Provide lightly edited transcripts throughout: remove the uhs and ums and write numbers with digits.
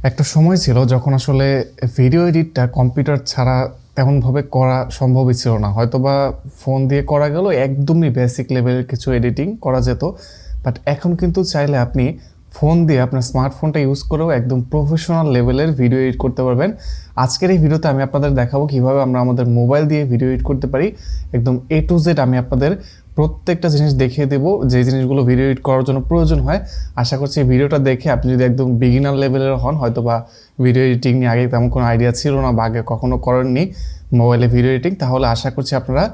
একটা সময় ছিল যখন আসলে ভিডিও এডিটটা কম্পিউটার ছাড়া তেমনভাবে করা সম্ভবই ছিল না। হয়তোবা ফোন দিয়ে করা গেল একদমই বেসিক লেভেলের কিছু এডিটিং করা যেত। বাট এখন কিন্তু চাইলে আপনি ফোন দিয়ে আপনার স্মার্টফোনটা ইউজ করেও একদম প্রফেশনাল লেভেলের ভিডিও এডিট করতে পারবেন। আজকের এই ভিডিওতে আমি আপনাদের দেখাবো কিভাবে আমরা আমাদের মোবাইল দিয়ে ভিডিও এডিট করতে পারি। একদম A to Z আমি আপনাদের প্রত্যেকটা জিনিস দেখিয়ে দেবো, যে জিনিসগুলো ভিডিও এডিট করার জন্য প্রয়োজন হয়। আশা করছি এই ভিডিওটা দেখে আপনি যদি একদম বিগিনার লেভেলের হন, হয়তো বা ভিডিও এডিটিং নিয়ে আগে তেমন কোনো আইডিয়া ছিল না বা আগে কখনো করেননি মোবাইলে ভিডিও এডিটিং, তাহলে আশা করছি আপনারা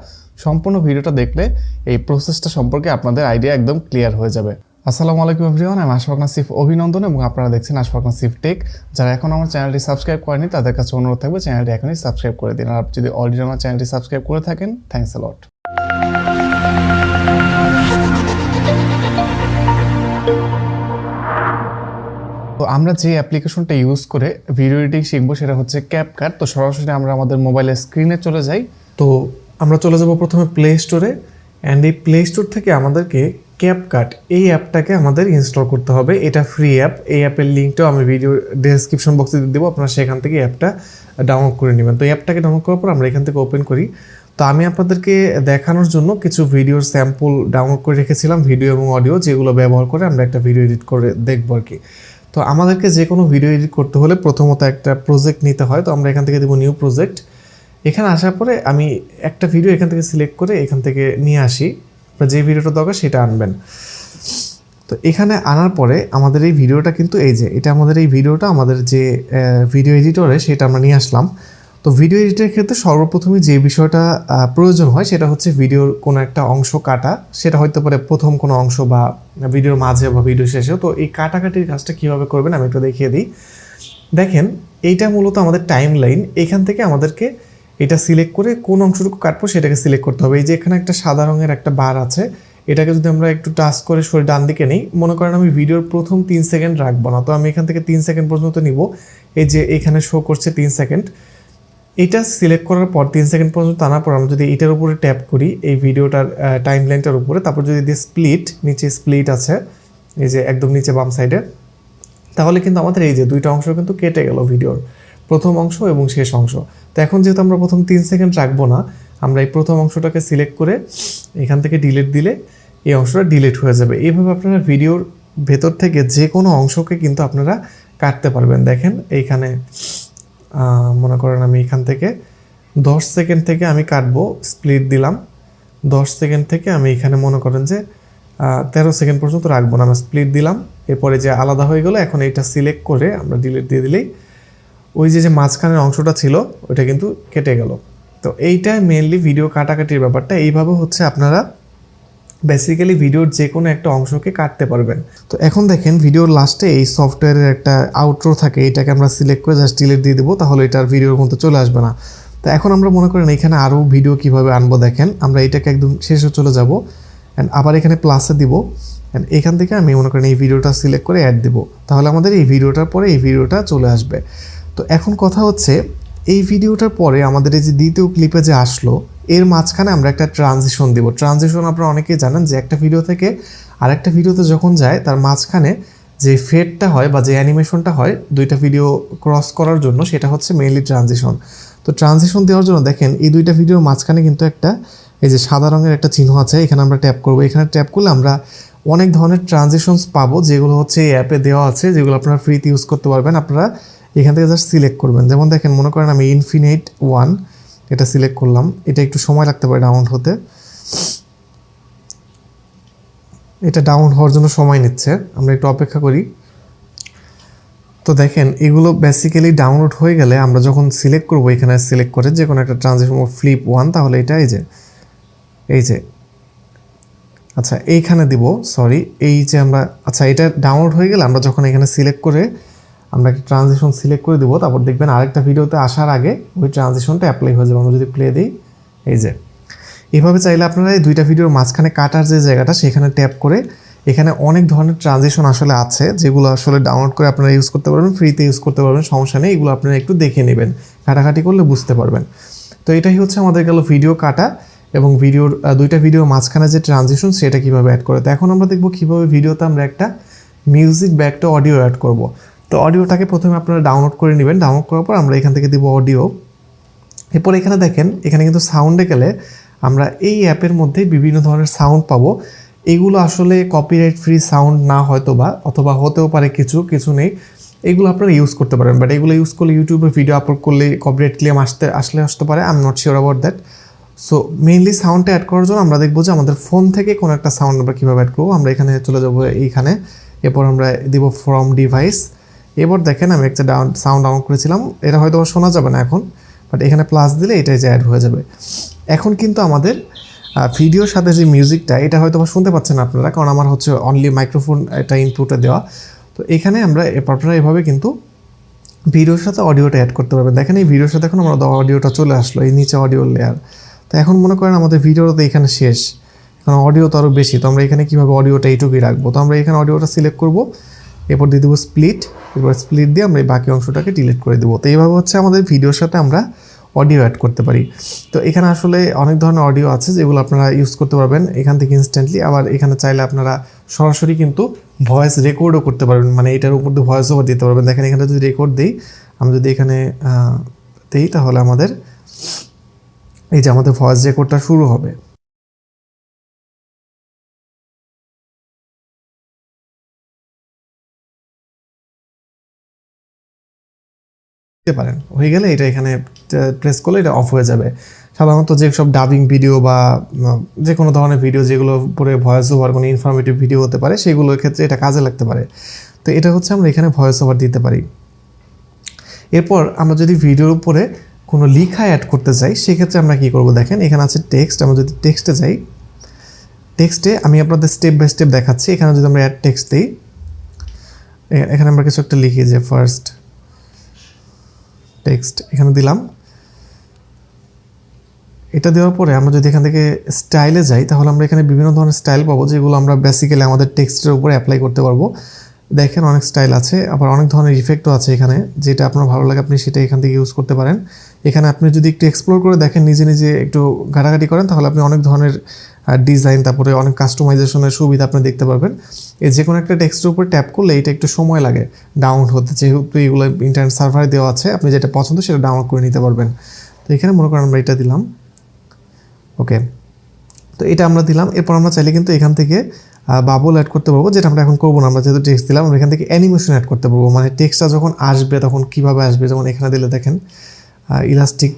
সম্পূর্ণ ভিডিওটা দেখলে এই প্রসেসটা সম্পর্কে আপনাদের আইডিয়া একদম ক্লিয়ার হয়ে যাবে। আসসালামু আলাইকুম এভরিওয়ান, আমি আশফাক নাসিফ অভিনন্দন এবং আপনারা দেখছেন আশফাক নাসিফ টেক। যারা এখন আমার চ্যানেলটি সাবস্ক্রাইব করেনি তাদের কাছে অনুরোধ থাকবে চ্যানেলটি এখনই সাবস্ক্রাইব করে দিন। আর আপনি যদি অলরেডি আমার চ্যানেলটি সাবস্ক্রাইব করে থাকেন, থ্যাঙ্কস আ লট। তো আমরা যে অ্যাপ্লিকেশনটা ইউজ করে ভিডিও এডিটিং শিখবো সেটা হচ্ছে ক্যাপকাট। তো সরাসরি আমরা আমাদের মোবাইলের স্ক্রিনে চলে যাই। তো আমরা চলে যাব প্রথমে প্লে স্টোরে, অ্যান্ড এই প্লে স্টোর থেকে আমাদেরকে ক্যাপকাট এই অ্যাপটাকে আমাদের ইনস্টল করতে হবে। এটা ফ্রি অ্যাপ। এই অ্যাপের লিঙ্কটাও আমি ভিডিও ডেসক্রিপশন বক্সে দিয়ে দেবো, আপনারা সেখান থেকে অ্যাপটা ডাউনলোড করে নেবেন। তো অ্যাপটাকে ডাউনলোড করার পর আমরা এখান থেকে ওপেন করি। তো আমি আপনাদেরকে দেখানোর জন্য কিছু ভিডিওর স্যাম্পল ডাউনলোড করে রেখেছিলাম, ভিডিও এবং অডিও, যেগুলো ব্যবহার করে আমরা একটা ভিডিও এডিট করে দেখবো আর কি। তো আমাদেরকে যে কোনো ভিডিও এডিট করতে হলে প্রথমত একটা প্রজেক্ট নিতে হয়। তো আমরা এখান থেকে দেবো নিউ প্রজেক্ট। এখানে আসার পরে আমি একটা ভিডিও এখান থেকে সিলেক্ট করে এখান থেকে নিয়ে আসি, যে ভিডিওটা দরকার সেটা আনবেন। তো এখানে আনার পরে আমাদের এই ভিডিওটা কিন্তু এই যে এটা আমাদের এই ভিডিওটা আমাদের যে ভিডিও এডিটরে সেটা আমরা নিয়ে আসলাম। তো ভিডিও এডিটের ক্ষেত্রে সর্বপ্রথমে যে বিষয়টা প্রয়োজন হয় সেটা হচ্ছে ভিডিওর কোনো একটা অংশ কাটা। সেটা হতে পারে প্রথম কোনো অংশ বা ভিডিওর মাঝে বা ভিডিও শেষে। তো এই কাটাকাটির কাজটা কীভাবে করবেন আমি একটু দেখিয়ে দিই। দেখেন, এইটা মূলত আমাদের টাইম লাইন। এখান থেকে আমাদেরকে এটা সিলেক্ট করে কোন অংশটুকু কাটবো সেটাকে সিলেক্ট করতে হবে। এই যে এখানে একটা সাদা রঙের একটা বার আছে, এটাকে যদি আমরা একটু টাচ করে সরে ডান দিকে নিই, মনে করেন আমি ভিডিওর প্রথম 3 সেকেন্ড রাখবো না, তো আমি এখান থেকে 3 সেকেন্ড পর্যন্ত নিব। এই যে এখানে শো করছে 3 সেকেন্ড, এইটা সিলেক্ট করার পর 3 সেকেন্ড পর্যন্ত আনার পর আমরা যদি এটার উপরে ট্যাপ করি এই ভিডিওটার টাইম লাইনটার উপরে, তারপর যদি দিয়ে স্প্লিট, নিচে স্প্লিট আছে এই যে একদম নিচে বাম সাইডে, তাহলে কিন্তু আমাদের এই যে দুইটা অংশ কিন্তু কেটে গেল, ভিডিওর প্রথম অংশ এবং শেষ অংশ। তো এখন যেহেতু আমরা প্রথম 3 সেকেন্ড রাখবো না, আমরা এই প্রথম অংশটাকে সিলেক্ট করে এখান থেকে ডিলিট দিলে এই অংশটা ডিলিট হয়ে যাবে। এইভাবে আপনারা ভিডিওর ভেতর থেকে যে কোনো অংশকে কিন্তু আপনারা কাটতে পারবেন। দেখেন এইখানে মনে করেন আমি এখান থেকে 10 সেকেন্ড থেকে আমি কাটবো, স্প্লিট দিলাম। 10 সেকেন্ড থেকে আমি এখানে মনে করেন যে 13 সেকেন্ড পর্যন্ত রাখবো না, আমি স্প্লিট দিলাম। এরপরে যে আলাদা হয়ে গেলো, এখন এইটা সিলেক্ট করে আমরা ডিলিট দিয়ে দিলেই ওই যে মাঝখানের অংশটা ছিল ওইটা কিন্তু কেটে গেল। তো এইটা মেনলি ভিডিও কাটাকাটির ব্যাপারটা। এইভাবে হচ্ছে আপনারা বেসিক্যালি ভিডিওর যে কোনো একটা অংশকে কাটতে পারবেন। তো এখন দেখেন ভিডিওর লাস্টে এই সফটওয়্যারের একটা আউটরো থাকে, এটাকে আমরা সিলেক্ট করে জাস্ট ডিলিট দিয়ে দেবো, তাহলে এটার ভিডিওর মধ্যে চলে আসবে না। তো এখন আমরা মনে করেন এখানে আরও ভিডিও কীভাবে আনবো, দেখেন আমরা এটাকে একদম শেষে চলে যাব অ্যান্ড আবার এখানে প্লাসে দিব, অ্যান্ড এখান থেকে আমি মনে করেন এই ভিডিওটা সিলেক্ট করে অ্যাড দেবো, তাহলে আমাদের এই ভিডিওটার পরে এই ভিডিওটা চলে আসবে। তো এখন কথা হচ্ছে এই ভিডিওটার পরে আমাদের এই যে দ্বিতীয় ক্লিপে যে আসলো এর মাঝখানে আমরা একটা ট্রানজিশন দিব। ট্রানজিশন আপনারা অনেকেই জানেন যে একটা ভিডিও থেকে আরেকটা ভিডিওতে যখন যায় তার মাঝখানে যে ফেডটা হয় বা যে অ্যানিমেশনটা হয় দুইটা ভিডিও ক্রস করার জন্য, সেটা হচ্ছে মেইনলি ট্রানজিশন। তো ট্রানজিশন দেওয়ার জন্য দেখেন এই দুইটা ভিডিওর মাঝখানে কিন্তু একটা এই যে সাদা রঙের একটা চিহ্ন আছে, এখানে আমরা ট্যাপ করবো। এখানে ট্যাপ করলে আমরা অনেক ধরনের ট্রানজিশনস পাবো, যেগুলো হচ্ছে এই অ্যাপে দেওয়া আছে, যেগুলো আপনারা ফ্রিতে ইউজ করতে পারবেন। আপনারা এখান থেকে জাস্ট সিলেক্ট করবেন। যেমন দেখেন মনে করেন আমি ইনফিনিট 1 এটা সিলেক্ট করলাম, এটা একটু সময় লাগতে পারে ডাউনলোড হতে, এটা ডাউনলোড হওয়ার জন্য সময় নিচ্ছে, আমরা একটু অপেক্ষা করি। তো দেখেন এগুলো বেসিক্যালি ডাউনলোড হয়ে গেলে আমরা যখন সিলেক্ট করবো এখানে সিলেক্ট করে যে কোনো একটা ট্রানজিশন ফ্লিপ 1, তাহলে এটা এই যে আচ্ছা এইখানে দিব, সরি এই যে আমরা আচ্ছা এটা ডাউনলোড হয়ে গেলে আমরা যখন এখানে সিলেক্ট করে আমরা একটা ট্রানজিশন সিলেক্ট করে দেবো, তারপর দেখবেন আরেকটা ভিডিওতে আসার আগে ওই ট্রানজিশনটা অ্যাপ্লাই হয়ে যাবে। আমরা যদি প্লে দিই এই যে এইভাবে চাইলে আপনারা এই দুইটা ভিডিওর মাঝখানে কাটার যে জায়গাটা সেখানে ট্যাপ করে এখানে অনেক ধরনের ট্রানজিশন আসলে আছে, যেগুলো আসলে ডাউনলোড করে আপনারা ইউজ করতে পারবেন, ফ্রিতে ইউজ করতে পারবেন, সমস্যা নেই। এগুলো আপনারা একটু দেখে নেবেন, কাটাকাটি করলে বুঝতে পারবেন। তো এটাই হচ্ছে আমাদের গেল ভিডিও কাটা এবং ভিডিওর দুইটা ভিডিওর মাঝখানে যে ট্রানজিশন সেটা কীভাবে অ্যাড করে। তো এখন আমরা দেখবো কীভাবে ভিডিওতে আমরা একটা মিউজিক বা একটা অডিও অ্যাড করব। তো অডিওটাকে প্রথমে আপনারা ডাউনলোড করে নেবেন, ডাউনলোড করার পর আমরা এখান থেকে দিব অডিও। এরপর এখানে দেখেন, এখানে কিন্তু সাউন্ডে গেলে আমরা এই অ্যাপের মধ্যে বিভিন্ন ধরনের সাউন্ড পাবো। এগুলো আসলে কপিরাইট ফ্রি সাউন্ড না হয়তো বা, অথবা হতেও পারে কিছু নেই, এগুলো আপনারা ইউজ করতে পারেন। বাট এগুলো ইউজ করলে ইউটিউবে ভিডিও আপলোড করলে কপিরাইট ক্লেম আসতে পারে, I am not sure about that. So mainly সাউন্ডটা অ্যাড করার জন্য আমরা দেখবো যে আমাদের ফোন থেকে কোনো একটা সাউন্ড আমরা কীভাবে অ্যাড করবো। আমরা এখানে চলে যাবো এইখানে, এরপর আমরা দিব ফ্রম ডিভাইস। এবার দেখেন আমি একটা সাউন্ড ডাউনলোড করেছিলাম, এটা হয়তো শোনা যাবে না এখন, বাট এখানে প্লাস দিলে এটাই যে অ্যাড হয়ে যাবে। এখন কিন্তু আমাদের ভিডিওর সাথে যে মিউজিকটা, এটা হয়তো শুনতে পাচ্ছেন আপনারা, কারণ আমার হচ্ছে অনলি মাইক্রোফোন এটা ইনপুটে দেওয়া। তো এখানে আমরা আপনারা এভাবে কিন্তু ভিডিওর সাথে অডিওটা অ্যাড করতে পারবেন। দেখেন এই ভিডিওর সাথে এখন আমাদের অডিওটা চলে আসলো, এই নিচে অডিও লেয়ার। তো এখন মনে করেন আমাদের ভিডিওটা তো এখানে শেষ, কারণ অডিও তো আরও বেশি। তো আমরা এখানে কীভাবে অডিওটা এইটুকুই রাখবো, তো আমরা এখানে অডিওটা সিলেক্ট করবো, এরপর দিয়ে দেবো স্প্লিট। এরপর স্প্লিট দিয়ে আমরা এই বাকি অংশটাকে ডিলিট করে দেবো। তো এইভাবে হচ্ছে আমাদের ভিডিওর সাথে আমরা অডিও অ্যাড করতে পারি। তো এখানে আসলে অনেক ধরনের অডিও আছে যেগুলো আপনারা ইউজ করতে পারবেন এখান থেকে ইনস্ট্যান্টলি। আবার এখানে চাইলে আপনারা সরাসরি কিন্তু ভয়েস রেকর্ডও করতে পারবেন, মানে এটার উপর দিয়ে ভয়েস ওভার দিতে পারবেন। দেখেন এখানে যদি রেকর্ড দিই, আমি যদি এখানে দিই, তাহলে আমাদের এই যে আমাদের ভয়েস রেকর্ডটা শুরু হবে। পারেন হয়ে গেলে এটা এখানে প্রেস করলে এটা অফ হয়ে যাবে। সাধারণত যেসব ডাবিং ভিডিও বা যে কোনো ধরনের ভিডিও যেগুলো উপরে ভয়েস ওভার, কোনো ইনফরমেটিভ ভিডিও হতে পারে, সেগুলোর ক্ষেত্রে এটা কাজে লাগতে পারে। তো এটা হচ্ছে আমরা এখানে ভয়েস ওভার দিতে পারি। এরপর আমরা যদি ভিডিওর উপরে কোনো লেখা অ্যাড করতে চাই, সেক্ষেত্রে আমরা কী করব, দেখেন এখানে আছে টেক্সট। আমরা যদি টেক্সটে যাই, টেক্সটে আমি আপনাদের স্টেপ বাই স্টেপ দেখাচ্ছি। এখানে যদি আমরা অ্যাড টেক্সট দিই, এখানে আমরা কিছু একটা লিখি যে ফার্স্ট টেক্সট, এখানে দিলাম। এটা দেওয়ার পরে আমরা যদি এখান থেকে স্টাইলে যাই, তাহলে আমরা এখানে বিভিন্ন ধরনের স্টাইল পাবো, যেগুলো আমরা বেসিক্যালি আমাদের টেক্সটের উপরে অ্যাপ্লাই করতে পারবো। দেখেন অনেক স্টাইল আছে, আবার অনেক ধরনের ইফেক্টও আছে এখানে। যেটা আপনার ভালো লাগে আপনি সেটা এখান থেকে ইউজ করতে পারেন। এখানে আপনি যদি একটু এক্সপ্লোর করে দেখেন, নিজে একটু ঘাটাঘাটি করেন, তাহলে আপনি অনেক ধরনের ডিজাইন, তারপরে অনেক কাস্টমাইজেশনের সুবিধা আপনি দেখতে পারবেন। এই যে কোনো একটা টেক্সটের উপর ট্যাপ করলে এটা একটু সময় লাগে ডাউনলোড হতে, যেহেতু এগুলো ইন্টারনেট সার্ভারে দেওয়া আছে, আপনি যেটা পছন্দ সেটা ডাউনলোড করে নিতে পারবেন। তো এখানে মনে করেন আমরা এটা দিলাম, ওকে। তো এটা আমরা দিলাম। এরপর আমরা চাইলে কিন্তু এখান থেকে বাবল অ্যাড করতে পারবো, যেটা আমরা এখন করবো না। আমরা যেহেতু টেক্সট দিলাম, আমরা এখান থেকে অ্যানিমেশন অ্যাড করতে পারবো, মানে টেক্সটটা যখন আসবে তখন কীভাবে আসবে। যেমন এখানে দিলে দেখেন ইলাস্টিক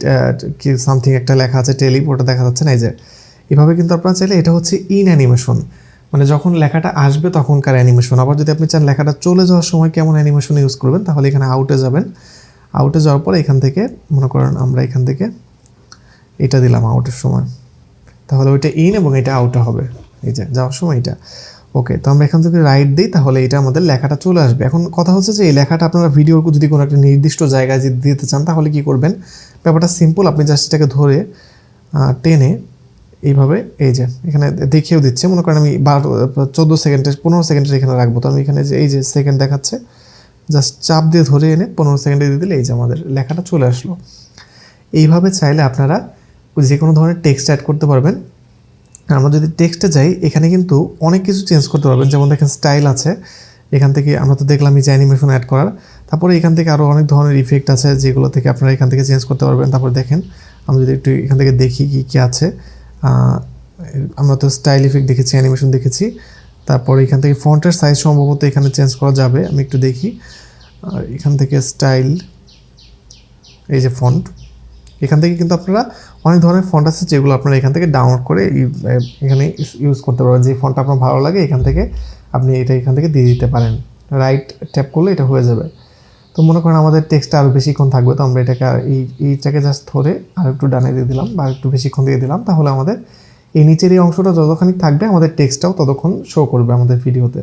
কি সামথিং একটা লেখা আছে, টেলিপ, ওটা দেখা যাচ্ছে না, এই যে এভাবে কিন্তু আপনারা চাইলে, এটা হচ্ছে ইন অ্যানিমেশন, মানে যখন লেখাটা আসবে তখনকার অ্যানিমেশন। আবার যদি আপনি চান লেখাটা চলে যাওয়ার সময় কেমন অ্যানিমেশন ইউজ করবেন, তাহলে এখানে আউটে যাবেন। আউটে যাওয়ার পর এখান থেকে মনে করেন আমরা এখান থেকে এটা দিলাম আউটের সময়, তাহলে ওইটা ইন এবং এটা আউটে হবে, এই যে যাওয়ার সময় এটা, ওকে। তো আমরা এখান থেকে রাইট দিই, তাহলে এটা আমাদের লেখাটা চলে আসবে। এখন কথা হচ্ছে যে এই লেখাটা আপনারা ভিডিওর যদি কোনো একটা নির্দিষ্ট জায়গায় যদি দিতে চান, তাহলে কি করবেন, ব্যাপারটা সিম্পল। আপনি জাস্ট এটাকে ধরে টেনে এইভাবে, এই যে এখানে দেখিয়েও দিচ্ছে, মনে করেন আমি 14 সেকেন্ডের 15 সেকেন্ডের এখানে রাখবো। তো আমি এখানে যে এই যে সেকেন্ড দেখাচ্ছে, জাস্ট চাপ দিয়ে ধরে এনে 15 সেকেন্ডে দিয়ে দিলে এই যে আমাদের লেখাটা চলে আসলো। এইভাবে চাইলে আপনারা যে কোনো ধরনের টেক্সট অ্যাড করতে পারবেন। আমরা যদি টেক্সটে যাই, এখানে কিন্তু অনেক কিছু চেঞ্জ করতে পারবেন। যেমন দেখেন স্টাইল আছে, এখান থেকে আমরা তো দেখলাম এই যে অ্যানিমেশন অ্যাড করার। তারপরে এখান থেকে আরও অনেক ধরনের ইফেক্ট আছে, যেগুলো থেকে আপনারা এখান থেকে চেঞ্জ করতে পারবেন। তারপরে দেখেন আমরা যদি একটু এখান থেকে দেখি কী আছে, আমরা তো স্টাইল ইফেক্ট দেখেছি, অ্যানিমেশন দেখেছি। তারপরে এখান থেকে ফন্টের সাইজ সম্ভবত এখানে চেঞ্জ করা যাবে, আমি একটু দেখি। আর এখান থেকে স্টাইল, এই যে ফন্ট, এখান থেকে কিন্তু আপনারা অনেক ধরনের ফন্ট আছে, যেগুলো আপনারা এখান থেকে ডাউনলোড করে এখানে ইউজ করতে পারবেন। যে ফন্টটা আপনার ভালো লাগে এখান থেকে আপনি এটা এখান থেকে দিয়ে দিতে পারেন, রাইট ট্যাপ করলে এটা হয়ে যাবে। তো মনে করেন আমাদের টেক্সটটা আরও বেশিক্ষণ থাকবে, তো আমরা এটাকে এইটাকে জাস্ট ধরে আর একটু ডানে দিয়ে দিলাম বা একটু বেশিক্ষণ দিয়ে দিলাম, তাহলে আমাদের এই নিচের এই অংশটা যতক্ষণ থাকবে আমাদের টেক্সটটাও ততক্ষণ শো করবে আমাদের ভিডিওতে।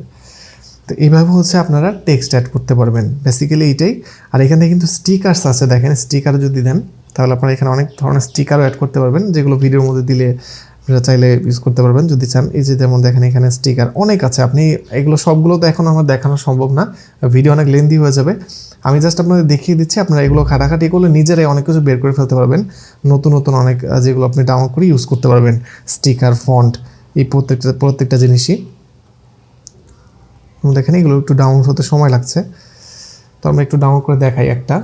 তো এইভাবে হচ্ছে আপনারা টেক্সট অ্যাড করতে পারবেন, বেসিক্যালি এইটাই। আর এখানে কিন্তু স্টিকারস আছে, দেখেন স্টিকার যদি দেন, তাহলে আপনারা এখানে অনেক ধরনের স্টিকারও অ্যাড করতে পারবেন, যেগুলো ভিডিওর মধ্যে দিলে আপনারা চাইলে ইউজ করতে পারবেন যদি চান। এই যে যেমন দেখেন এখানে স্টিকার অনেক আছে, আপনি এগুলো সবগুলো তো এখন আমার দেখানো সম্ভব না, ভিডিও অনেক লেন্দি হয়ে যাবে। আমি জাস্ট আপনাদের দেখিয়ে দিচ্ছি, আপনারা এগুলো খাটাখাটি করলে নিজেরাই অনেক কিছু বের করে ফেলতে পারবেন, নতুন অনেক যেগুলো আপনি ডাউনলোড করে ইউজ করতে পারবেন। স্টিকার, ফন্ট, এই প্রত্যেকটা জিনিসই দেখেন, এগুলো একটু ডাউনলোড হতে সময় লাগছে। তো তো আমরা একটু ডাউনলোড করে দেখাই একটা।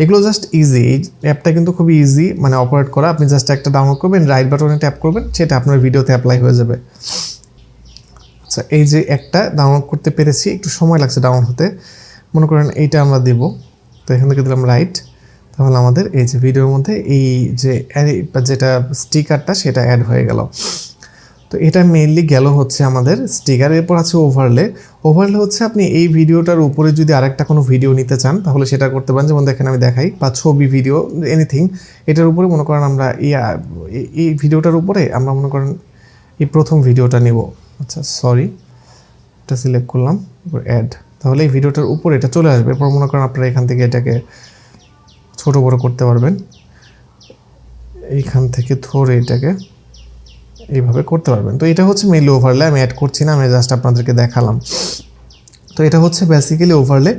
এগুলো জাস্ট ইজি, এই অ্যাপটা কিন্তু খুবই ইজি মানে অপারেট করা। আপনি জাস্ট একটা ডাউনলোড করবেন, রাইট বাটনে ট্যাপ করবেন, সেটা আপনার ভিডিওতে অ্যাপ্লাই হয়ে যাবে। আচ্ছা, এই যে একটা ডাউনলোড করতে পেরেছি, একটু সময় লাগছে ডাউনলোড হতে। মনে করেন এইটা আমরা দেব, তো এখান থেকে দিলাম রাইট, তাহলে আমাদের এই যে ভিডিওর মধ্যে এই যে যেটা স্টিকারটা সেটা অ্যাড হয়ে গেল। তো এটা মেইনলি গেল হচ্ছে আমাদের স্টিকার। এরপর আছে ওভারলে। ওভারলে হচ্ছে আপনি এই ভিডিওটার উপরে যদি আরেকটা কোনো ভিডিও নিতে চান তাহলে সেটা করতে পারেন, যেমন দেখেন আমি দেখাই, বা ছবি ভিডিও এনিথিং, এটার উপরে মনে করেন আমরা এই ভিডিওটার উপরে আমরা মনে করেন এই প্রথম ভিডিওটা নিব। আচ্ছা সরি, এটা সিলেক্ট করলাম, এরপর অ্যাড, তাহলে এই ভিডিওটার উপরে এটা চলে আসবে। এরপর মনে করেন আপনারা এখান থেকে এটাকে ছোট বড় করতে পারবেন, এইখান থেকে ধরে এটাকে এইভাবে করতে পারবেন। তো এটা হচ্ছে মেইনলি ওভারলে, আমি অ্যাড করছি না, আমি জাস্ট আপনাদেরকে দেখালাম। তো এটা হচ্ছে বেসিক্যালি ওভারলে।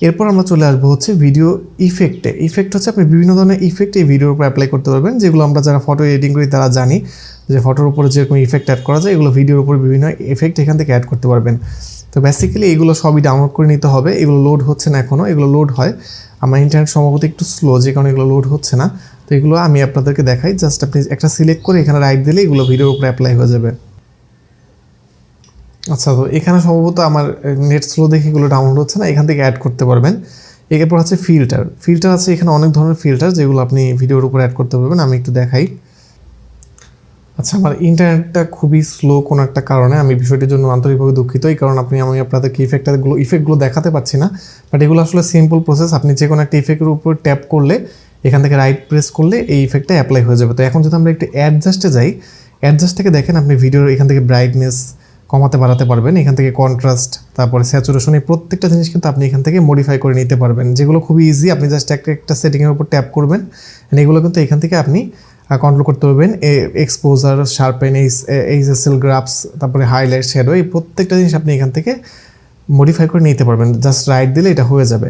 এরপর আমরা চলে আসবো হচ্ছে ভিডিও ইফেক্টে। ইফেক্ট হচ্ছে আপনি বিভিন্ন ধরনের ইফেক্ট এই ভিডিওর উপর অ্যাপ্লাই করতে পারবেন, যেগুলো আমরা যারা ফটো এডিটিং করি তারা জানি যে ফটোর উপরে যেরকম ইফেক্ট অ্যাড করা যায়, এগুলো ভিডিওর উপর বিভিন্ন ইফেক্ট এখান থেকে অ্যাড করতে পারবেন। তো বেসিক্যালি এগুলো সবই ডাউনলোড করে নিতে হবে। এগুলো লোড হচ্ছে না এখনও, এগুলো লোড হয়, আমার ইন্টারনেট সম্ভবত একটু স্লো, যে কারণে এগুলো লোড হচ্ছে না। তো এগুলো আমি আপনাদেরকে দেখাই, জাস্ট আপনি একটা সিলেক্ট করে এখানে রাইট দিলে এগুলো ভিডিওর উপরে অ্যাপ্লাই হয়ে যাবে। আচ্ছা, তো এখানে সম্ভবত আমার নেট স্লো দেখে এগুলো ডাউনলোড হচ্ছে না, এখান থেকে অ্যাড করতে পারবেন। এরপর আছে ফিল্টার। ফিল্টার আছে এখানে অনেক ধরনের ফিল্টার, যেগুলো আপনি ভিডিওর উপর অ্যাড করতে পারবেন। আমি একটু দেখাই। আচ্ছা, আমার ইন্টারনেটটা খুবই স্লো কোনো একটা কারণে, আমি বিষয়টির জন্য আন্তরিকভাবে দুঃখিত। এই কারণে আমি আপনাদেরকে ইফেক্টগুলো দেখাতে পারছি না, বাট এগুলো আসলে সিম্পল প্রসেস। আপনি যে কোনো একটা ইফেক্টের উপর ট্যাপ করলে এখান থেকে রাইট প্রেস করলে এই ইফেক্টটা অ্যাপ্লাই হয়ে যাবে। তো এখন যদি আমরা একটু অ্যাডজাস্টে যাই, অ্যাডজাস্ট থেকে দেখেন আপনি ভিডিওর এখান থেকে ব্রাইটনেস কমাতে বাড়াতে পারবেন, এখান থেকে কন্ট্রাস্ট, তারপরে স্যাচুরেশন, এই প্রত্যেকটা জিনিস কিন্তু আপনি এখান থেকে মডিফাই করে নিতে পারবেন, যেগুলো খুবই ইজি। আপনি জাস্ট একটা সেটিংয়ের উপর ট্যাপ করবেন, এগুলো কিন্তু এখান থেকে আপনি কন্ট্রোল করতে পারবেন। এক্সপোজার, শার্পেন, এইচএসএল, গ্রাফস, তারপরে হাইলাইট, শ্যাডো, এই প্রত্যেকটা জিনিস আপনি এখান থেকে মডিফাই করে নিতে পারবেন, জাস্ট রাইট দিলে এটা হয়ে যাবে।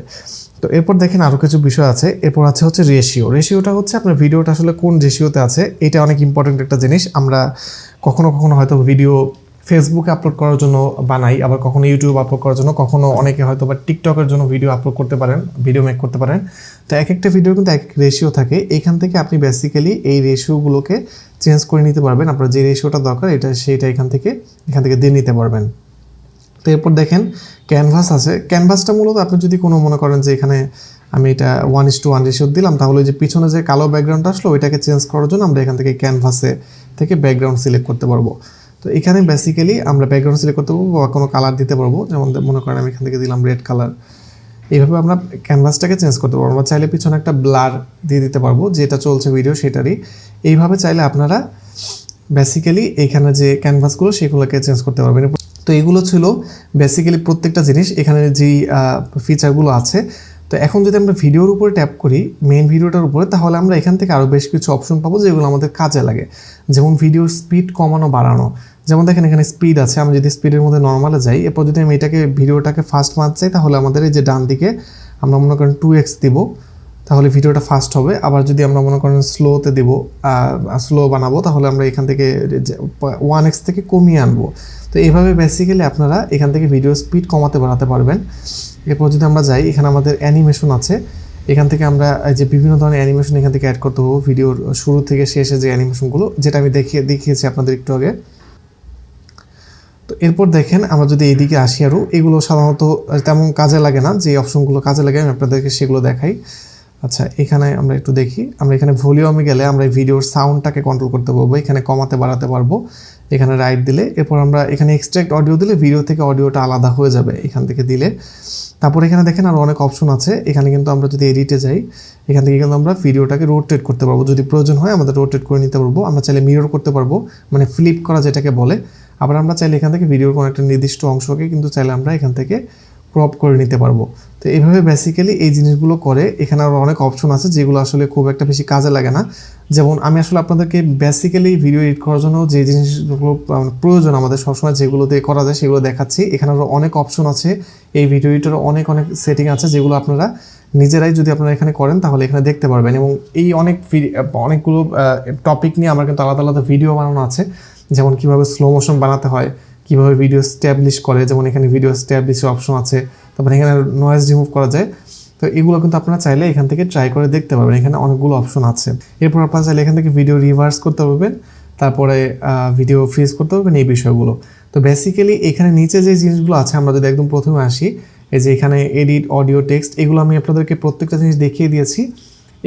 তো এরপর দেখেন আরও কিছু বিষয় আছে। এরপর আছে হচ্ছে রেশিও। রেশিওটা হচ্ছে আপনার ভিডিওটা আসলে কোন রেশিওতে আছে, এটা অনেক ইম্পর্টেন্ট একটা জিনিস। আমরা কখনো কখনো হয়তো ভিডিও ফেসবুকে আপলোড করার জন্য বানাই, আবার কখনো ইউটিউব আপলোড করার জন্য, কখনো অনেকে হয়তো বা টিকটকের জন্য ভিডিও আপলোড করতে পারেন, ভিডিও মেক করতে পারেন। তো এক একটা ভিডিও কিন্তু এক রেশিও থাকে, এখান থেকে আপনি বেসিক্যালি এই রেশিওগুলোকে চেঞ্জ করে নিতে পারবেন। আপনার যে রেশিওটা দরকার সেটা এখান থেকে দিয়ে নিতে পারবেন। তো এরপর দেখেন ক্যানভাস আছে। ক্যানভাসটা মূলত আপনি যদি কোনো মনে করেন যে এখানে আমি এটা 1:1 রেশিও দিলাম, তাহলে যে পিছনে যে কালো ব্যাকগ্রাউন্ডটা আসলো ওইটাকে চেঞ্জ করার জন্য আমরা এখান থেকে ক্যানভাসে থেকে ব্যাকগ্রাউন্ড সিলেক্ট করতে পারবো। তো এখানে বেসিক্যালি আমরা ব্যাকগ্রাউন্ড সিলেক্ট করতে পারবো বা কোনো কালার দিতে পারবো, যেমন মনে করেন আমি এখান থেকে দিলাম রেড কালার। এইভাবে আমরা ক্যানভাসটাকে চেঞ্জ করতে পারবো। আমরা চাইলে পিছনে একটা ব্লার দিয়ে দিতে পারবো, যেটা চলছে ভিডিও সেটারই। এইভাবে চাইলে আপনারা বেসিক্যালি এখানে যে ক্যানভাসগুলো সেগুলোকে চেঞ্জ করতে পারবেন। তো এগুলো ছিল বেসিক্যালি প্রত্যেকটা জিনিস, এখানে যেই ফিচারগুলো আছে। তো এখন যদি আমরা ভিডিওর উপরে ট্যাপ করি, মেইন ভিডিওটার উপরে, তাহলে আমরা এখান থেকে আরও বেশ কিছু অপশন পাবো যেগুলো আমাদের কাজে লাগে, যেমন ভিডিওর স্পিড কমানো বাড়ানো। যেমন দেখেন এখানে স্পিড আছে, আমি যদি স্পিডের মধ্যে নর্মালে যাই, এরপর যদি আমি ভিডিওটাকে ফাস্ট মারতে চাই, তাহলে আমাদের এই যে ডান দিকে আমরা মনে করেন 2x দিব, তাহলে ভিডিওটা ফাস্ট হবে। আবার যদি আমরা মনে করেন স্লোতে দিব, স্লো বানাবো, তাহলে আমরা এখান থেকে 1x থেকে কমিয়ে আনবো। তো এইভাবে বেসিক্যালি আপনারা এখান থেকে ভিডিও স্পিড কমাতে বাড়াতে পারবেন। এরপর যদি আমরা যাই, এখানে আমাদের অ্যানিমেশন আছে, এখান থেকে আমরা যে বিভিন্ন ধরনের অ্যানিমেশন এখান থেকে অ্যাড করতে হবে ভিডিওর শুরু থেকে শেষে যে অ্যানিমেশনগুলো, যেটা আমি দেখিয়েছি আপনাদের একটু আগে। তো এরপর দেখেন আমরা যদি এইদিকে আসি, আরও এগুলো সাধারণত তেমন কাজে লাগে না, যে অপশনগুলো কাজে লাগে আমি আপনাদেরকে সেগুলো দেখাই। আচ্ছা, এখানে আমরা একটু দেখি, আমরা এখানে ভলিউমে গেলে আমরা ভিডিওর সাউন্ডটাকে কন্ট্রোল করতে পারবো, এখানে কমাতে বাড়াতে পারবো, এখানে রাইট দিলে। এরপর আমরা এখানে এক্সট্রাক্ট অডিও দিলে ভিডিও থেকে অডিওটা আলাদা হয়ে যাবে এখান থেকে দিলে। তারপর এখানে দেখেন আরও অনেক অপশন আছে। এখানে কিন্তু আমরা যদি এডিটে যাই, এখান থেকে কিন্তু আমরা ভিডিওটাকে রোটেট করতে পারবো, যদি প্রয়োজন হয় আমাদের রোটেট করে নিতে পারবো। আমরা চাইলে মিরর করতে পারবো, মানে ফ্লিপ করা যেটাকে বলে। আবার আমরা চাইলে এখান থেকে ভিডিওর কোনো একটা নির্দিষ্ট অংশকে কিন্তু চাইলে আমরা এখান থেকে ক্রপ করে নিতে পারবো। তো এইভাবে বেসিক্যালি এই জিনিসগুলো করে। এখানে আরও অনেক অপশন আছে যেগুলো আসলে খুব একটা বেশি কাজে লাগে না। যেমন আমি আসলে আপনাদেরকে বেসিক্যালি ভিডিও এডিট করার জন্য যে জিনিসগুলো প্রয়োজন আমাদের সবসময় যেগুলো দিয়ে করা যায় সেগুলো দেখাচ্ছি। এখানে আরও অনেক অপশন আছে, এই ভিডিও এডিটর অনেক সেটিং আছে যেগুলো আপনারা নিজেরাই যদি আপনারা এখানে করেন তাহলে এখানে দেখতে পারবেন। এবং এই অনেকগুলো টপিক নিয়ে আমার কিন্তু আলাদা আলাদা ভিডিও বানানো আছে, যেমন কীভাবে স্লো মোশন বানাতে হয়, কীভাবে ভিডিও স্ট্যাবলিশ করে, যেমন এখানে ভিডিও স্ট্যাবলিশের অপশন আছে। তারপরে এখানে নয়েজ রিমুভ করা যায়। তো এগুলো কিন্তু আপনারা চাইলে এখান থেকে ট্রাই করে দেখতে পারবেন, এখানে অনেকগুলো অপশন আছে। এরপর আপনারা চাইলে এখান থেকে ভিডিও রিভার্স করতে পারবেন, তারপরে ভিডিও ফ্রিজ করতে পারবেন, এই বিষয়গুলো। তো বেসিক্যালি এখানে নিচে যে জিনিসগুলো আছে, আমরা যদি একদম প্রথমে আসি, এই যে এখানে এডিট, অডিও, টেক্সট, এগুলো আমি আপনাদেরকে প্রত্যেকটা জিনিস দেখিয়ে দিয়েছি।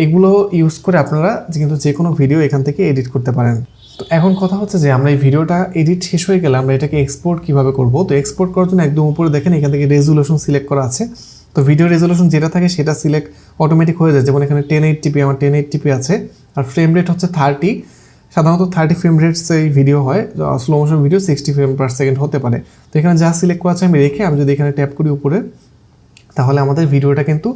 এগুলো ইউজ করে আপনারা কিন্তু যে কোনো ভিডিও এখান থেকে এডিট করতে পারেন। তো এখন কথা হচ্ছে যে আমরা এই ভিডিওটা এডিট শেষ হয়ে গেলে আমরা এটাকে এক্সপোর্ট কীভাবে করব। তো এক্সপোর্ট করার জন্য একদম উপরে দেখেন এখান থেকে রেজুলেশন সিলেক্ট করা আছে। তো ভিডিও রেজুলেশন যেটা থাকে সেটা সিলেক্ট অটোমেটিক হয়ে যায়, যেমন এখানে 1080p, আমার 1080p আছে, আর ফ্রেম রেট হচ্ছে 30। সাধারণত 30 ফ্রেম রেটস এই ভিডিও হয়, slow motion video 60 frame per second হতে পারে। তো এখানে যা সিলেক্ট করা আছে আমি রেখে আমি যদি এখানে ট্যাপ করি উপরে, তাহলে আমাদের ভিডিওটা কিন্তু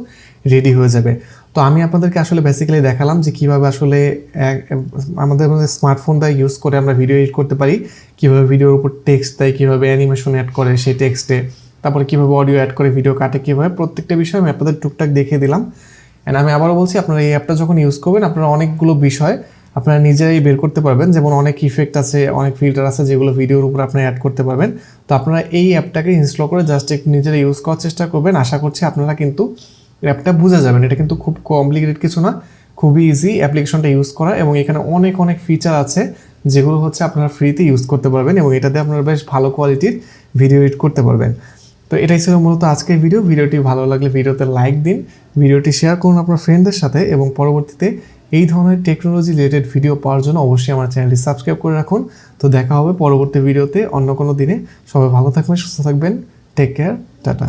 রেডি হয়ে যাবে। তো আমি আপনাদেরকে আসলে বেসিক্যালি দেখালাম যে কীভাবে আসলে আমাদের স্মার্টফোন দিয়ে ইউজ করে আমরা ভিডিও এডিট করতে পারি, কীভাবে ভিডিওর উপর টেক্সট দেয়, কীভাবে অ্যানিমেশন অ্যাড করে সেই টেক্সটে, তারপরে কীভাবে অডিও অ্যাড করে ভিডিও কাটে, কীভাবে প্রত্যেকটা বিষয় আমি আপনাদের টুকটাক দেখিয়ে দিলাম। অ্যান্ড আমি আবারও বলছি, আপনারা এই অ্যাপটা যখন ইউজ করবেন আপনারা অনেকগুলো বিষয় আপনারা নিজেরাই বের করতে পারবেন, যেমন অনেক ইফেক্ট আছে, অনেক ফিল্টার আছে যেগুলো ভিডিওর উপর আপনারা অ্যাড করতে পারবেন। তো আপনারা এই অ্যাপটাকে ইনস্টল করে জাস্ট একটু নিজেরা ইউজ করার চেষ্টা করবেন। আশা করছি আপনারা কিন্তু অ্যাপটা বুঝে যাবেন, এটা কিন্তু খুব কমপ্লিকেটেড কিছু না, খুবই ইজি অ্যাপ্লিকেশনটা ইউজ করা, এবং এখানে অনেক অনেক ফিচার আছে যেগুলো হচ্ছে আপনারা ফ্রিতে ইউজ করতে পারবেন, এবং এটাতে আপনারা বেশ ভালো কোয়ালিটির ভিডিও এডিট করতে পারবেন। তো এটাই ছিল মূলত আজকের ভিডিও। ভিডিওটি ভালো লাগলে ভিডিওতে লাইক দিন, ভিডিওটি শেয়ার করুন আপনার ফ্রেন্ডদের সাথে, এবং পরবর্তীতে এই ধরনের টেকনোলজি রিলেটেড ভিডিও পাওয়ার জন্য অবশ্যই আমার চ্যানেলটি সাবস্ক্রাইব করে রাখুন। তো দেখা হবে পরবর্তী ভিডিওতে অন্য কোনো দিনে। সবাই ভালো থাকবেন, সুস্থ থাকবেন, টেক কেয়ার, টাটা।